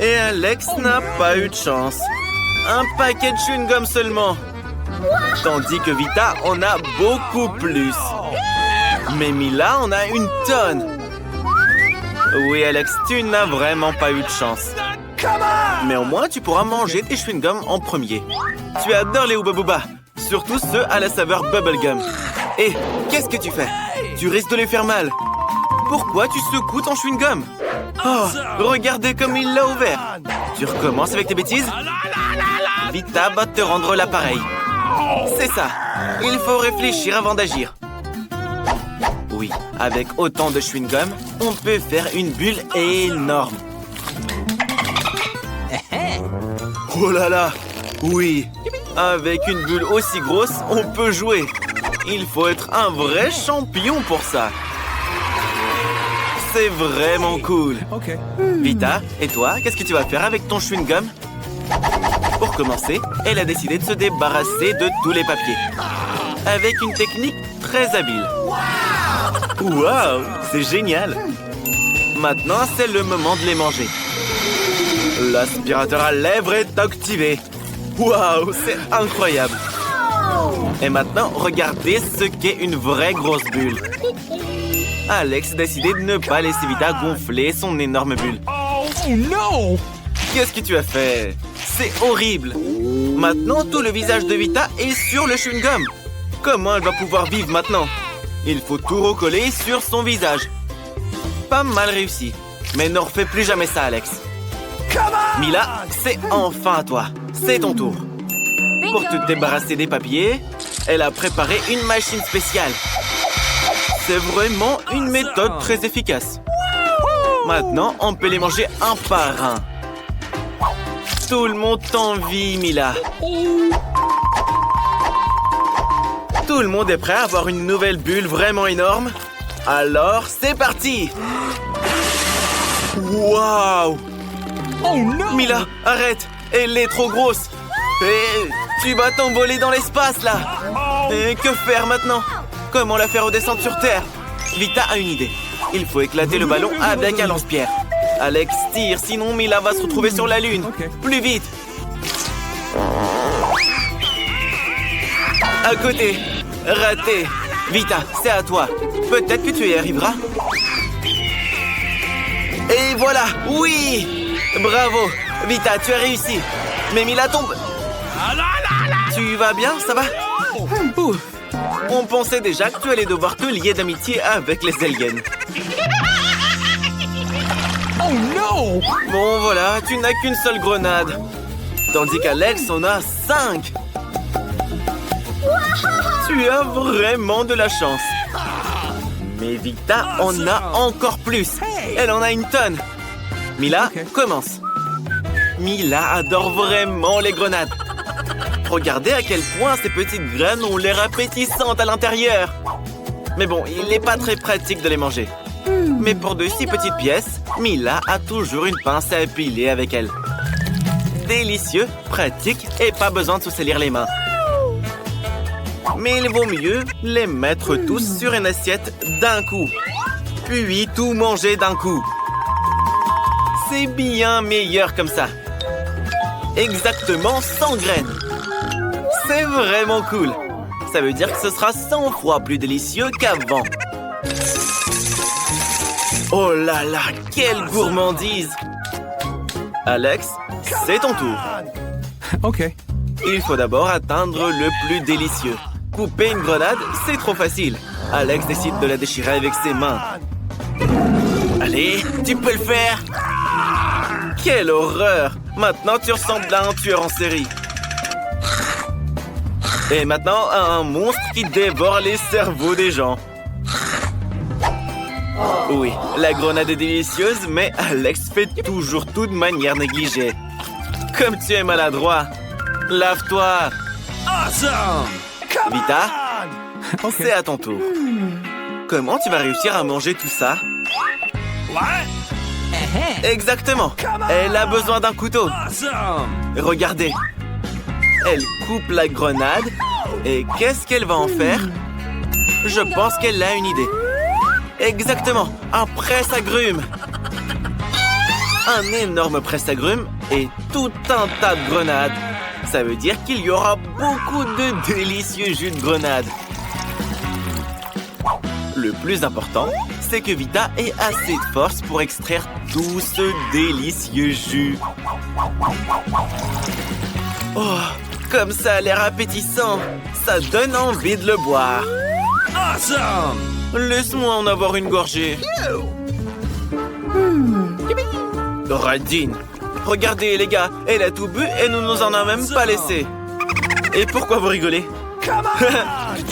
Et Alex n'a pas eu de chance. Un paquet de chewing-gum seulement. Tandis que Vita en a beaucoup plus. Mais Mila en a une tonne. Oui, Alex, tu n'as vraiment pas eu de chance. Mais au moins, tu pourras manger tes chewing-gums en premier. Tu adores les Hubba Bubba, surtout ceux à la saveur bubblegum. Et qu'est-ce que tu fais? Tu risques de les faire mal. Pourquoi tu secoues ton chewing-gum? Oh, regardez comme il l'a ouvert. Tu recommences avec tes bêtises? Vita va te rendre l'appareil. C'est ça. Il faut réfléchir avant d'agir. Oui, avec autant de chewing-gum, on peut faire une bulle énorme. Oh là là! Oui, avec une bulle aussi grosse, on peut jouer. Il faut être un vrai champion pour ça. C'est vraiment cool. Vita, et toi, qu'est-ce que tu vas faire avec ton chewing-gum? Pour commencer, elle a décidé de se débarrasser de tous les papiers. Avec une technique très habile. Waouh, c'est génial! Maintenant, c'est le moment de les manger. L'aspirateur à lèvres est activé. Waouh, c'est incroyable! Et maintenant, regardez ce qu'est une vraie grosse bulle. Alex a décidé de ne pas laisser Vita gonfler son énorme bulle. Oh non! Qu'est-ce que tu as fait? C'est horrible! Maintenant, tout le visage de Vita est sur le chewing-gum. Comment elle va pouvoir vivre maintenant? Il faut tout recoller sur son visage. Pas mal réussi. Mais ne refais plus jamais ça, Alex. Mila, c'est enfin à toi. C'est ton tour. Pour te débarrasser des papiers, elle a préparé une machine spéciale. C'est vraiment une méthode très efficace. Maintenant, on peut les manger un par un. Tout le monde t'envie, Mila. Tout le monde est prêt à avoir une nouvelle bulle vraiment énorme? Alors, c'est parti! Waouh! Oh non! Mila, arrête! Elle est trop grosse! Et tu vas t'envoler dans l'espace, là! Et que faire maintenant? Comment la faire redescendre sur Terre? Vita a une idée. Il faut éclater le ballon avec un lance-pierre. Alex tire, sinon Mila va se retrouver sur la Lune. Plus vite! À côté! Raté! Vita, c'est à toi. Peut-être que tu y arriveras. Et voilà! Oui! Bravo! Vita, tu as réussi. Mais Mila tombe. Tu vas bien? Ça va? Ouf. On pensait déjà que tu allais devoir te lier d'amitié avec les aliens. Oh non! Bon, voilà, tu n'as qu'une seule grenade. Tandis qu'Alex en a 5. Tu as vraiment de la chance. Mais Vita en a encore plus. Elle en a une tonne. Mila, commence. Mila adore vraiment les grenades. Regardez à quel point ces petites graines ont l'air appétissantes à l'intérieur. Mais bon, il n'est pas très pratique de les manger. Mais pour de si petites pièces, Mila a toujours une pince à épiler avec elle. Délicieux, pratique et pas besoin de se salir les mains. Mais il vaut mieux les mettre tous sur une assiette d'un coup. Puis tout manger d'un coup. C'est bien meilleur comme ça. Exactement 100 graines. C'est vraiment cool. Ça veut dire que ce sera 100 fois plus délicieux qu'avant. Oh là là, quelle gourmandise! Alex, c'est ton tour. OK. Il faut d'abord atteindre le plus délicieux. Couper une grenade, c'est trop facile. Alex décide de la déchirer avec ses mains. Allez, tu peux le faire! Quelle horreur! Maintenant, tu ressembles à un tueur en série. Et maintenant, à un monstre qui dévore les cerveaux des gens. Oui, la grenade est délicieuse, mais Alex fait toujours tout de manière négligée. Comme tu es maladroit. Lave-toi. Awesome! Vita, OK. c'est à ton tour. Comment tu vas réussir à manger tout ça? Exactement. Elle a besoin d'un couteau. Awesome! Regardez. Elle coupe la grenade. Et qu'est-ce qu'elle va en faire? Je pense qu'elle a une idée. Exactement. Un presse-agrumes. un énorme presse-agrumes et tout un tas de grenades. Ça veut dire qu'il y aura beaucoup de délicieux jus de grenade. Le plus important, c'est que Vita ait assez de force pour extraire tout ce délicieux jus. Oh, comme ça a l'air appétissant. Ça donne envie de le boire. Awesome! Laisse-moi en avoir une gorgée. Radine. Regardez les gars, elle a tout bu et nous nous en a même pas laissé. Et pourquoi vous rigolez?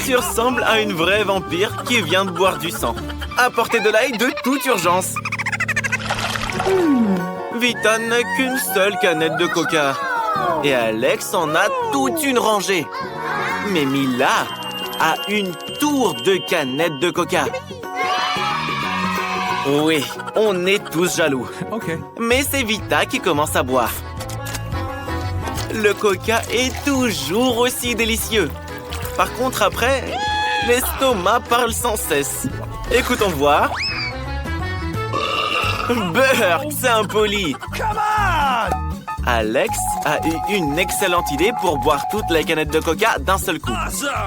Tu ressembles à une vraie vampire qui vient de boire du sang. Apportez de l'ail de toute urgence. Vita n'a qu'une seule canette de coca. Et Alex en a toute une rangée. Mais Mila a une tour de canettes de coca. Oui, on est tous jaloux. Okay. Mais c'est Vita qui commence à boire. Le coca est toujours aussi délicieux. Par contre, après, l'estomac parle sans cesse. Écoutons voir. Burk, c'est impoli. Alex a eu une excellente idée pour boire toute la canette de coca d'un seul coup.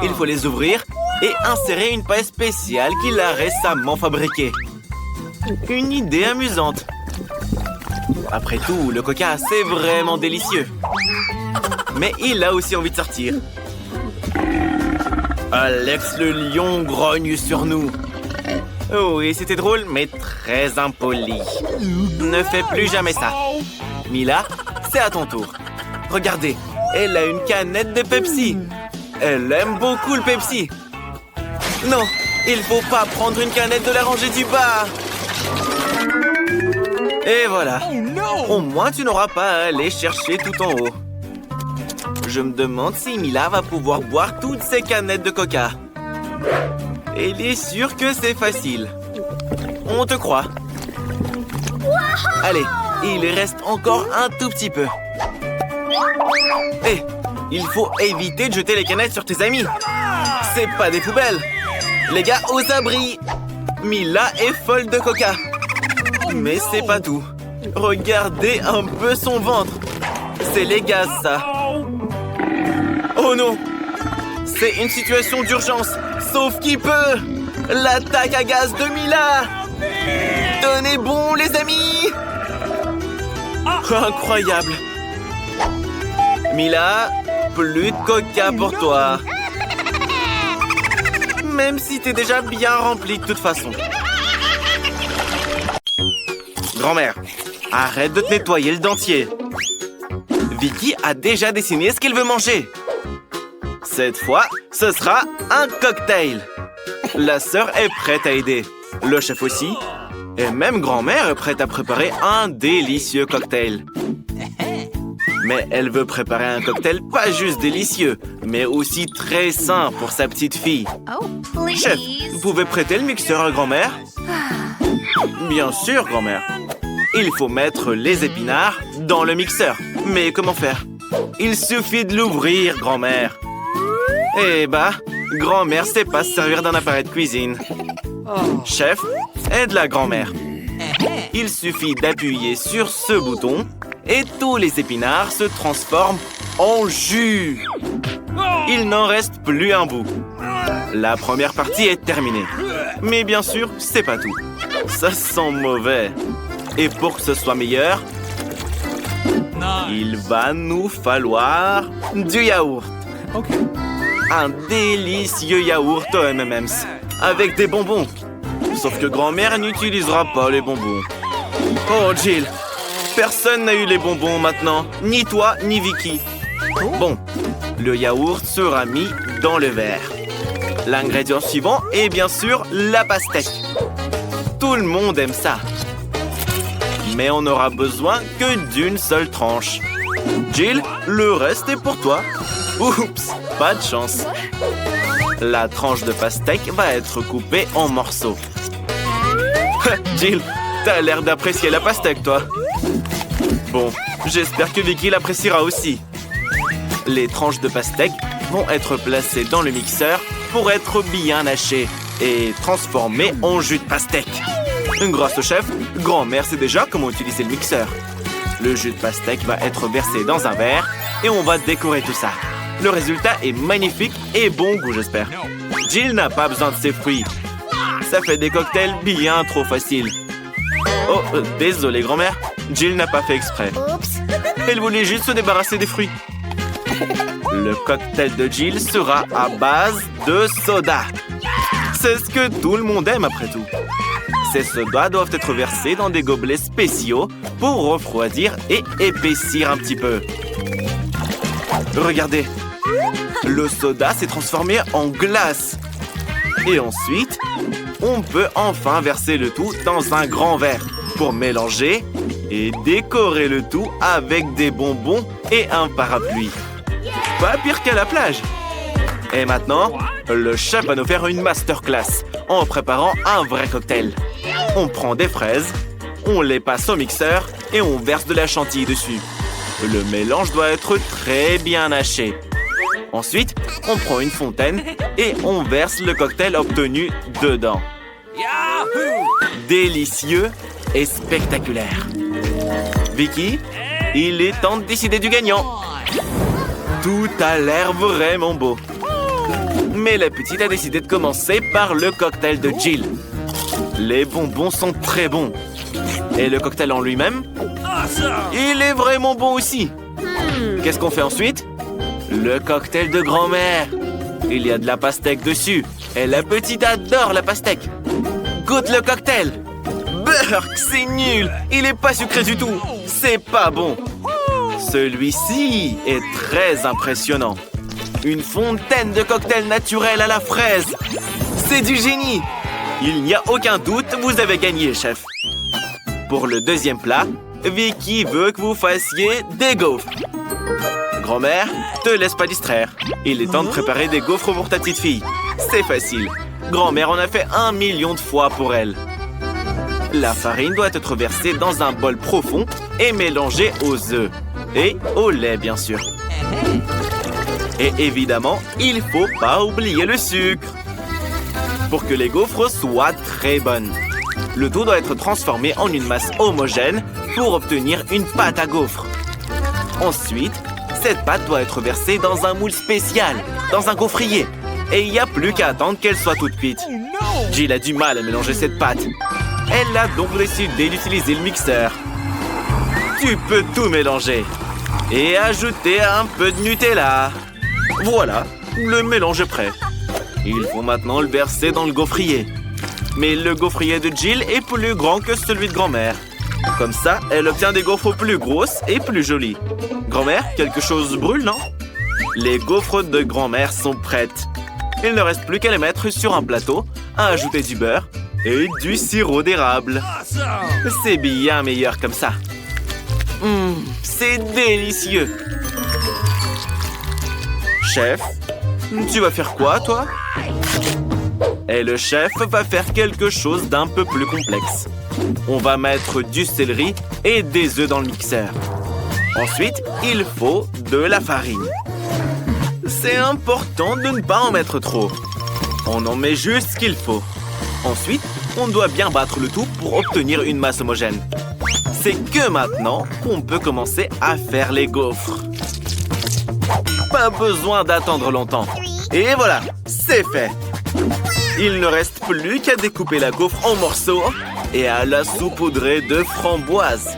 Il faut les ouvrir et insérer une paille spéciale qu'il a récemment fabriquée. Une idée amusante. Après tout, le coca, c'est vraiment délicieux. Mais il a aussi envie de sortir. Alex le lion grogne sur nous. Oui, c'était drôle, mais très impoli. Ne fais plus jamais ça. Mila, c'est à ton tour. Regardez, elle a une canette de Pepsi. Elle aime beaucoup le Pepsi. Non, il faut pas prendre une canette de la rangée du bas. Et voilà. Au moins, tu n'auras pas à aller chercher tout en haut. Je me demande si Mila va pouvoir boire toutes ces canettes de coca. Elle est sûre que c'est facile. On te croit. Allez, il reste encore un tout petit peu. Hé, il faut éviter de jeter les canettes sur tes amis. C'est pas des poubelles. Les gars, aux abris. Mila est folle de coca. Mais c'est pas tout. Regardez un peu son ventre. C'est les gaz, ça. Oh non! C'est une situation d'urgence. Sauf qui peut! L'attaque à gaz de Mila! Tenez bon, les amis! Incroyable! Mila, plus de coca pour toi. Même si t'es déjà bien remplie de toute façon. Grand-mère, arrête de te nettoyer le dentier. Vicky a déjà dessiné ce qu'elle veut manger. Cette fois, ce sera un cocktail. La sœur est prête à aider. Le chef aussi. Et même grand-mère est prête à préparer un délicieux cocktail. Mais elle veut préparer un cocktail pas juste délicieux, mais aussi très sain pour sa petite fille. Chef, vous pouvez prêter le mixeur à grand-mère? Bien sûr, grand-mère. Il faut mettre les épinards dans le mixeur. Mais comment faire? Il suffit de l'ouvrir, grand-mère. Eh bah, grand-mère sait pas se servir d'un appareil de cuisine. Chef, aide la grand-mère. Il suffit d'appuyer sur ce bouton et tous les épinards se transforment en jus. Il n'en reste plus un bout. La première partie est terminée. Mais bien sûr, c'est pas tout. Ça sent mauvais. Et pour que ce soit meilleur, il va nous falloir du yaourt. Okay. Un délicieux yaourt aux M&M's avec des bonbons. Sauf que grand-mère n'utilisera pas les bonbons. Oh, Jill, personne n'a eu les bonbons maintenant. Ni toi, ni Vicky. Bon, le yaourt sera mis dans le verre. L'ingrédient suivant est bien sûr la pastèque. Tout le monde aime ça. Mais on n'aura besoin que d'une seule tranche. Jill, le reste est pour toi. Oups, pas de chance. La tranche de pastèque va être coupée en morceaux. Jill, t'as l'air d'apprécier la pastèque, toi. Bon, j'espère que Vicky l'appréciera aussi. Les tranches de pastèque vont être placées dans le mixeur pour être bien hachées et transformées en jus de pastèque. Grâce au chef, Grand-mère sait déjà comment utiliser le mixeur. Le jus de pastèque va être versé dans un verre et on va décorer tout ça. Le résultat est magnifique et bon goût, j'espère. Jill n'a pas besoin de ses fruits. Ça fait des cocktails bien trop faciles. Oh, désolé, grand-mère. Jill n'a pas fait exprès. Elle voulait juste se débarrasser des fruits. Le cocktail de Jill sera à base de soda. C'est ce que tout le monde aime après tout. Ces sodas doivent être versés dans des gobelets spéciaux pour refroidir et épaissir un petit peu. Regardez, le soda s'est transformé en glace. Et ensuite, on peut enfin verser le tout dans un grand verre pour mélanger et décorer le tout avec des bonbons et un parapluie. Pas pire qu'à la plage. Et maintenant, le chef va nous faire une masterclass en préparant un vrai cocktail. On prend des fraises, on les passe au mixeur et on verse de la chantilly dessus. Le mélange doit être très bien haché. Ensuite, on prend une fontaine et on verse le cocktail obtenu dedans. Délicieux et spectaculaire. Vicky, il est temps de décider du gagnant. Tout a l'air vraiment beau. Mais la petite a décidé de commencer par le cocktail de Jill. Les bonbons sont très bons. Et le cocktail en lui-même, il est vraiment bon aussi. Qu'est-ce qu'on fait ensuite? Le cocktail de grand-mère. Il y a de la pastèque dessus. Et la petite adore la pastèque. Goûte le cocktail. Burk, c'est nul. Il est pas sucré du tout. C'est pas bon. Celui-ci est très impressionnant. Une fontaine de cocktail naturel à la fraise. C'est du génie. Il n'y a aucun doute, vous avez gagné, chef. Pour le deuxième plat, Vicky veut que vous fassiez des gaufres. Grand-mère, te laisse pas distraire. Il est temps de préparer des gaufres pour ta petite fille. C'est facile. Grand-mère en a fait 1 million de fois pour elle. La farine doit être versée dans un bol profond et mélangée aux œufs. Et au lait, bien sûr. Et évidemment, il faut pas oublier le sucre. Pour que les gaufres soient très bonnes. Le tout doit être transformé en une masse homogène pour obtenir une pâte à gaufres. Ensuite, cette pâte doit être versée dans un moule spécial, dans un gaufrier. Et il n'y a plus qu'à attendre qu'elle soit toute cuite. Jill a du mal à mélanger cette pâte. Elle a donc décidé d'utiliser le mixeur. Tu peux tout mélanger. Et ajouter un peu de Nutella. Voilà, le mélange est prêt. Il faut maintenant le verser dans le gaufrier. Mais le gaufrier de Jill est plus grand que celui de grand-mère. Comme ça, elle obtient des gaufres plus grosses et plus jolies. Grand-mère, quelque chose brûle, non? Les gaufres de grand-mère sont prêtes. Il ne reste plus qu'à les mettre sur un plateau, à ajouter du beurre et du sirop d'érable. C'est bien meilleur comme ça. C'est délicieux. Chef, tu vas faire quoi, toi? Et le chef va faire quelque chose d'un peu plus complexe. On va mettre du céleri et des œufs dans le mixeur. Ensuite, il faut de la farine. C'est important de ne pas en mettre trop. On en met juste ce qu'il faut. Ensuite, on doit bien battre le tout pour obtenir une masse homogène. C'est que maintenant qu'on peut commencer à faire les gaufres. Pas besoin d'attendre longtemps. Et voilà, c'est fait. Il ne reste plus qu'à découper la gaufre en morceaux et à la saupoudrer de framboises.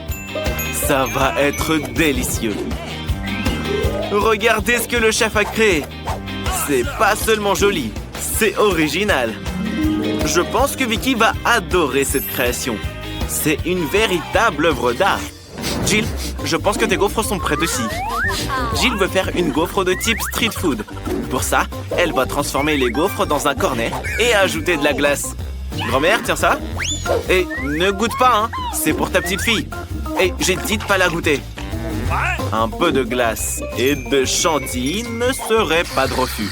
Ça va être délicieux. Regardez ce que le chef a créé. C'est pas seulement joli, c'est original. Je pense que Vicky va adorer cette création. C'est une véritable œuvre d'art. Jill, je pense que tes gaufres sont prêtes aussi. Jill veut faire une gaufre de type street food. Pour ça, elle va transformer les gaufres dans un cornet et ajouter de la glace. Grand-mère, tiens ça. Et ne goûte pas, hein. C'est pour ta petite fille. Et j'ai dit de pas la goûter. Un peu de glace et de chantilly ne serait pas de refus.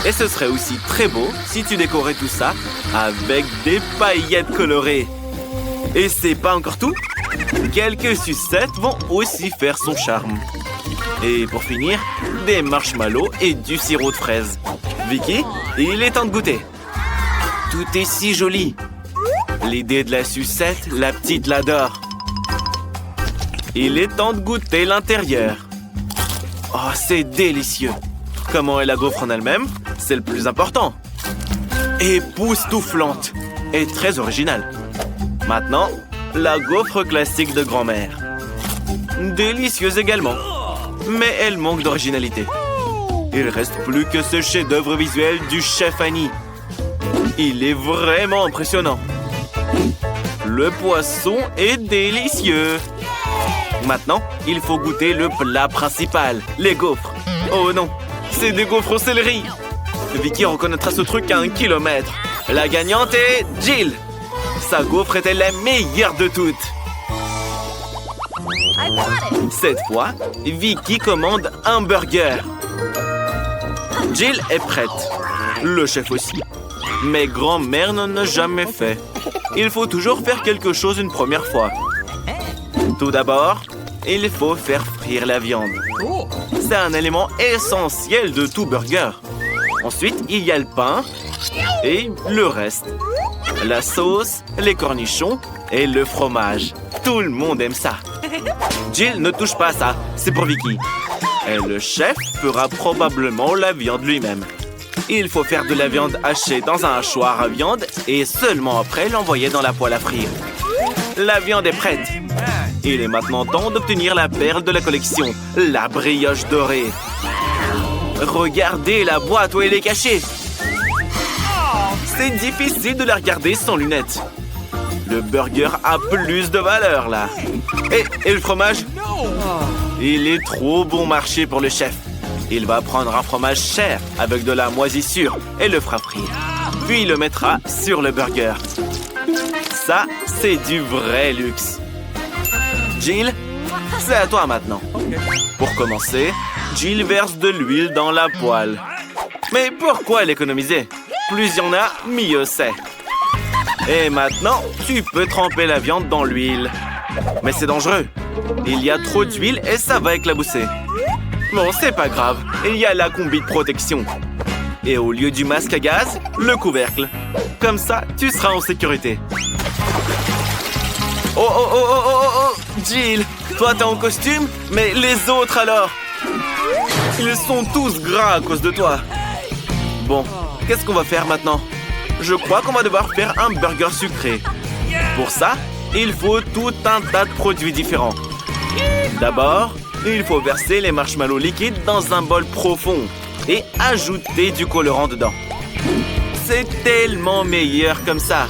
Et ce serait aussi très beau si tu décorais tout ça avec des paillettes colorées. Et c'est pas encore tout. Quelques sucettes vont aussi faire son charme. Et pour finir, des marshmallows et du sirop de fraise. Vicky, il est temps de goûter. Tout est si joli. L'idée de la sucette, la petite l'adore. Il est temps de goûter l'intérieur. Oh, c'est délicieux. Comment est la gaufre en elle-même? C'est le plus important. Époustouflante et très originale. Maintenant, la gaufre classique de grand-mère. Délicieuse également, mais elle manque d'originalité. Il reste plus que ce chef-d'œuvre visuel du chef Annie. Il est vraiment impressionnant. Le poisson est délicieux. Maintenant, il faut goûter le plat principal, les gaufres. Oh non, c'est des gaufres au céleri. Vicky reconnaîtra ce truc à 1 kilomètre. La gagnante est Jill. Sa gaufre était la meilleure de toutes. Cette fois, Vicky commande un burger. Jill est prête. Le chef aussi. Mais grand-mère n'en a jamais fait. Il faut toujours faire quelque chose une première fois. Tout d'abord, il faut faire frire la viande. C'est un élément essentiel de tout burger. Ensuite, il y a le pain et le reste. La sauce, les cornichons et le fromage. Tout le monde aime ça. Jill ne touche pas à ça, c'est pour Vicky. Et le chef fera probablement la viande lui-même. Il faut faire de la viande hachée dans un hachoir à viande et seulement après l'envoyer dans la poêle à frire. La viande est prête. Il est maintenant temps d'obtenir la perle de la collection, la brioche dorée. Regardez la boîte où elle est cachée. C'est difficile de la regarder sans lunettes. Le burger a plus de valeur, là. Et le fromage? Il est trop bon marché pour le chef. Il va prendre un fromage cher avec de la moisissure et le fera frire. Puis il le mettra sur le burger. Ça, c'est du vrai luxe. Jill, c'est à toi maintenant. Pour commencer, Jill verse de l'huile dans la poêle. Mais pourquoi l'économiser? Plus il y en a, mieux c'est. Et maintenant, tu peux tremper la viande dans l'huile. Mais c'est dangereux. Il y a trop d'huile et ça va éclabousser. Bon, c'est pas grave. Il y a la combi de protection. Et au lieu du masque à gaz, le couvercle. Comme ça, tu seras en sécurité. Oh, oh, oh, oh, oh, oh, Jill, toi t'es en costume, mais les autres alors? Ils sont tous gras à cause de toi. Bon, qu'est-ce qu'on va faire maintenant? Je crois qu'on va devoir faire un burger sucré. Pour ça, il faut tout un tas de produits différents. D'abord, il faut verser les marshmallows liquides dans un bol profond et ajouter du colorant dedans. C'est tellement meilleur comme ça.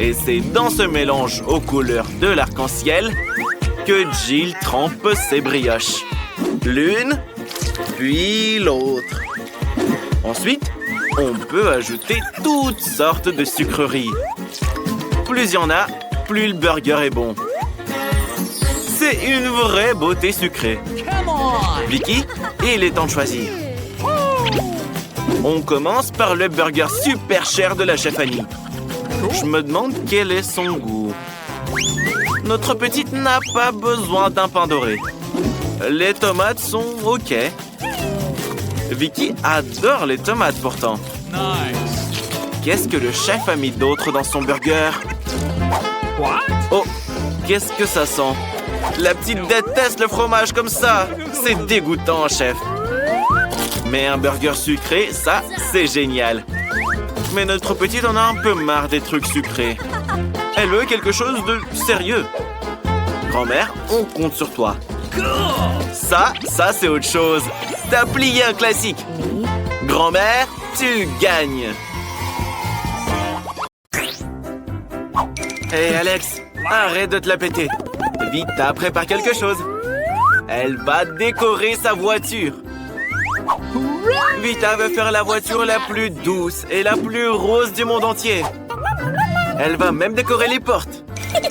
Et c'est dans ce mélange aux couleurs de l'arc-en-ciel que Jill trempe ses brioches. L'une, puis l'autre. Ensuite, on peut ajouter toutes sortes de sucreries. Plus il y en a, plus le burger est bon. C'est une vraie beauté sucrée. Vicky, il est temps de choisir. On commence par le burger super cher de la chef Annie. Je me demande quel est son goût. Notre petite n'a pas besoin d'un pain doré. Les tomates sont OK. Vicky adore les tomates pourtant. Qu'est-ce que le chef a mis d'autre dans son burger? Oh, qu'est-ce que ça sent? La petite déteste le fromage comme ça. C'est dégoûtant, chef. Mais un burger sucré, ça, c'est génial. Mais notre petite en a un peu marre des trucs sucrés. Elle veut quelque chose de sérieux. Grand-mère, on compte sur toi. Ça c'est autre chose. T'as plié un classique. Grand-mère, tu gagnes. Hé Alex, arrête de te la péter. Vita prépare quelque chose. Elle va décorer sa voiture. Vita veut faire la voiture la plus douce et la plus rose du monde entier. Elle va même décorer les portes.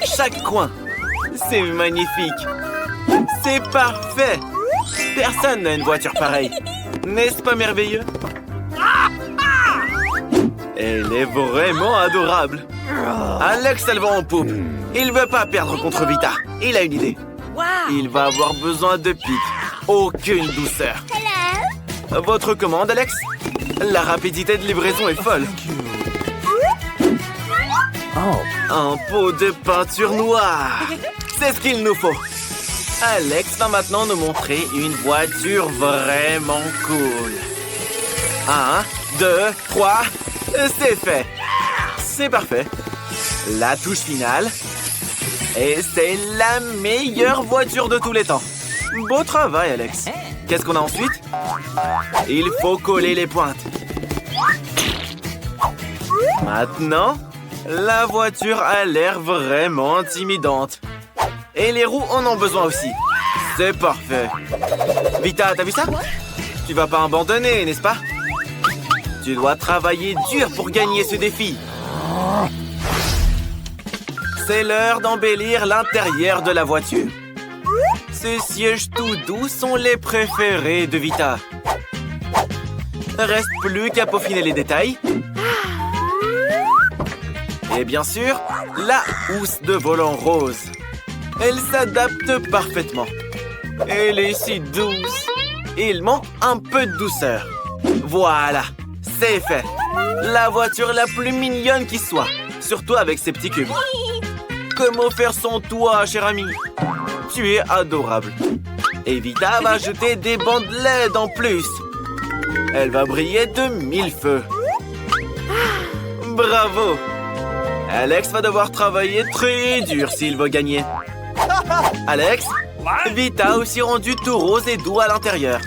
Chaque coin. C'est magnifique. C'est parfait. Personne n'a une voiture pareille. N'est-ce pas merveilleux? Elle est vraiment adorable. Alex, elle va en poupe. Il veut pas perdre contre Vita. Il a une idée. Il va avoir besoin de pique. Aucune douceur. Votre commande, Alex? La rapidité de livraison est folle. Un pot de peinture noire. C'est ce qu'il nous faut. Alex va maintenant nous montrer une voiture vraiment cool. 1, 2, 3, c'est fait. C'est parfait. La touche finale. Et c'est la meilleure voiture de tous les temps. Beau travail, Alex. Qu'est-ce qu'on a ensuite? Il faut coller les pointes. Maintenant, la voiture a l'air vraiment intimidante. Et les roues en ont besoin aussi. C'est parfait. Vita, t'as vu ça? Tu vas pas abandonner, n'est-ce pas? Tu dois travailler dur pour gagner ce défi. C'est l'heure d'embellir l'intérieur de la voiture. Ces sièges tout doux sont les préférés de Vita. Reste plus qu'à peaufiner les détails. Et bien sûr, la housse de volant rose. Elle s'adapte parfaitement. Elle est si douce. Il manque un peu de douceur. Voilà, c'est fait. La voiture la plus mignonne qui soit. Surtout avec ses petits cubes. Comment faire sans toi, cher ami? Tu es adorable. Et Vita va ajouter des bandes LED en plus. Elle va briller de 1000 feux. Bravo! Alex va devoir travailler très dur s'il veut gagner. Alex, Vita a aussi rendu tout rose et doux à l'intérieur.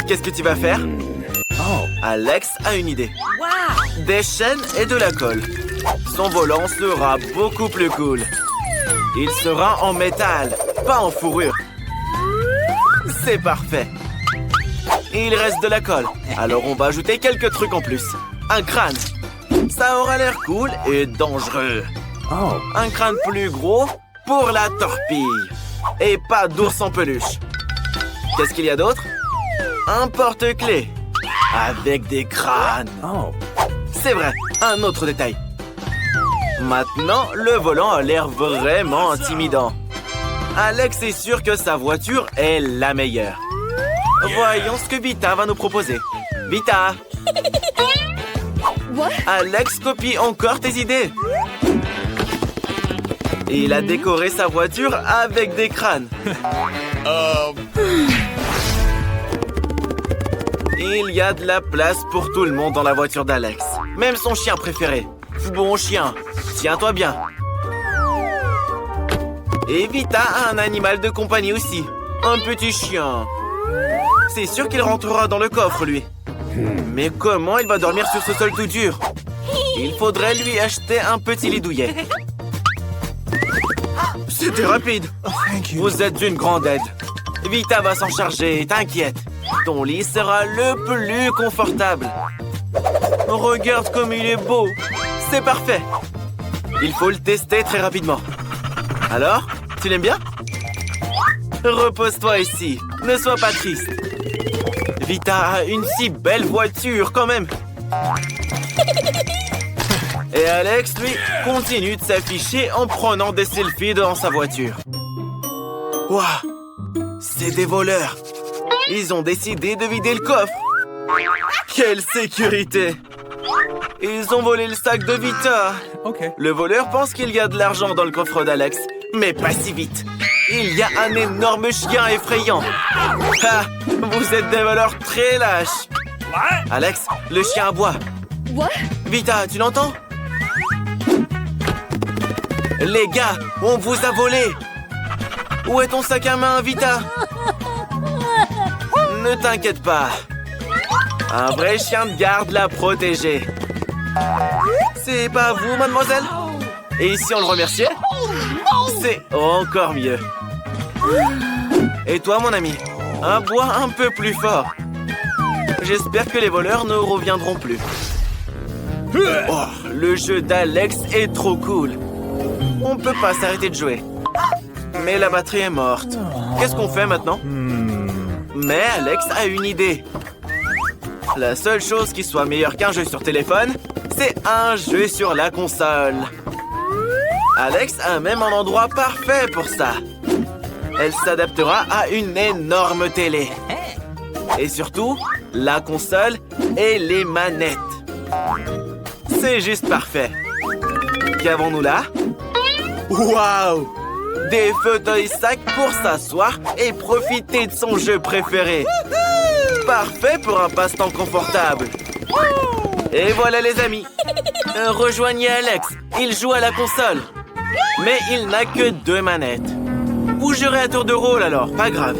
Qu'est-ce que tu vas faire? Alex a une idée. Des chaînes et de la colle. Son volant sera beaucoup plus cool. Il sera en métal, pas en fourrure. C'est parfait. Il reste de la colle. Alors on va ajouter quelques trucs en plus. Un crâne. Ça aura l'air cool et dangereux. Un crâne plus gros pour la torpille. Et pas d'ours en peluche. Qu'est-ce qu'il y a d'autre? Un porte-clés. Avec des crânes. C'est vrai, un autre détail. Maintenant, le volant a l'air vraiment intimidant. Alex est sûr que sa voiture est la meilleure. Voyons ce que Vita va nous proposer. Vita! Alex copie encore tes idées. Il a décoré sa voiture avec des crânes. Il y a de la place pour tout le monde dans la voiture d'Alex. Même son chien préféré. Bon chien, tiens-toi bien. Et Vita a un animal de compagnie aussi. Un petit chien. C'est sûr qu'il rentrera dans le coffre, lui. Mais comment il va dormir sur ce sol tout dur? Il faudrait lui acheter un petit lit douillet. C'était rapide. Vous êtes d'une grande aide. Vita va s'en charger, t'inquiète. Ton lit sera le plus confortable. Regarde comme il est beau. C'est parfait. Il faut le tester très rapidement. Alors, tu l'aimes bien? Repose-toi ici. Ne sois pas triste. Vita a une si belle voiture quand même. Et Alex, lui, continue de s'afficher en prenant des selfies dans sa voiture. Waouh! C'est des voleurs. Ils ont décidé de vider le coffre. Quelle sécurité! Ils ont volé le sac de Vita. Le voleur pense qu'il y a de l'argent dans le coffre d'Alex. Mais pas si vite. Il y a un énorme chien effrayant. Ah, vous êtes des voleurs très lâches. Alex, le chien aboie. Vita, tu l'entends? Les gars, on vous a volé. Où est ton sac à main, Vita? Ne t'inquiète pas. Un vrai chien de garde l'a protégé. C'est pas vous, mademoiselle? Et si on le remerciait? C'est encore mieux. Et toi, mon ami? Aboie un peu plus fort. J'espère que les voleurs ne reviendront plus. Oh, le jeu d'Alex est trop cool. On peut pas s'arrêter de jouer. Mais la batterie est morte. Qu'est-ce qu'on fait maintenant? Mais Alex a une idée. La seule chose qui soit meilleure qu'un jeu sur téléphone, c'est un jeu sur la console. Alex a même un endroit parfait pour ça. Elle s'adaptera à une énorme télé. Et surtout, la console et les manettes. C'est juste parfait. qu'avons-nous là? Waouh! Des fauteuils sacs pour s'asseoir et profiter de son jeu préféré. Parfait pour un passe-temps confortable. Et voilà les amis. Rejoignez Alex. Il joue à la console. Mais il n'a que 2 manettes. Vous jouerez à tour de rôle alors, pas grave.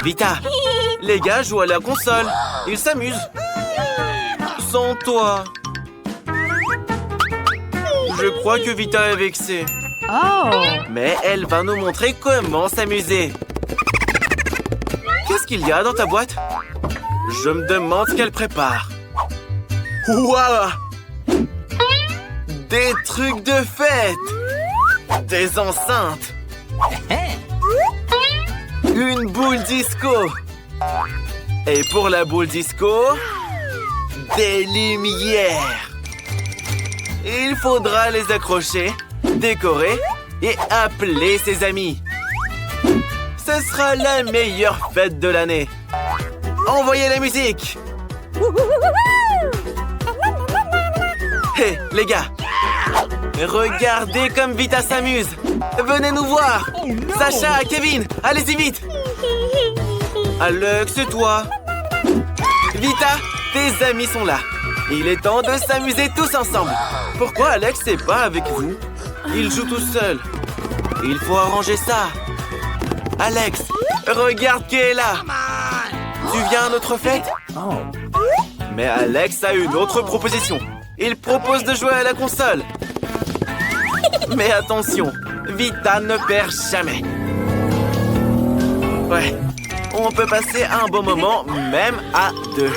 Vita, les gars jouent à la console. Ils s'amusent. Sans toi. Je crois que Vita est vexée. Oh. Mais elle va nous montrer comment s'amuser. Qu'est-ce qu'il y a dans ta boîte? Je me demande ce qu'elle prépare. Waouh! Des trucs de fête! Des enceintes! Une boule disco! Et pour la boule disco, des lumières! Il faudra les accrocher, décorer et appeler ses amis. Ce sera la meilleure fête de l'année. Envoyez la musique! Hé, les gars! Regardez comme Vita s'amuse! Venez nous voir! Sacha, Kevin, allez-y vite! Alex, c'est toi! Vita, tes amis sont là! Il est temps de s'amuser tous ensemble! Pourquoi Alex n'est pas avec vous? Il joue tout seul! Il faut arranger ça! Alex, regarde qui est là! Tu viens à notre fête? Mais Alex a une autre proposition. Il propose de jouer à la console. Mais attention, Vita ne perd jamais. Ouais, on peut passer un bon moment même à 2.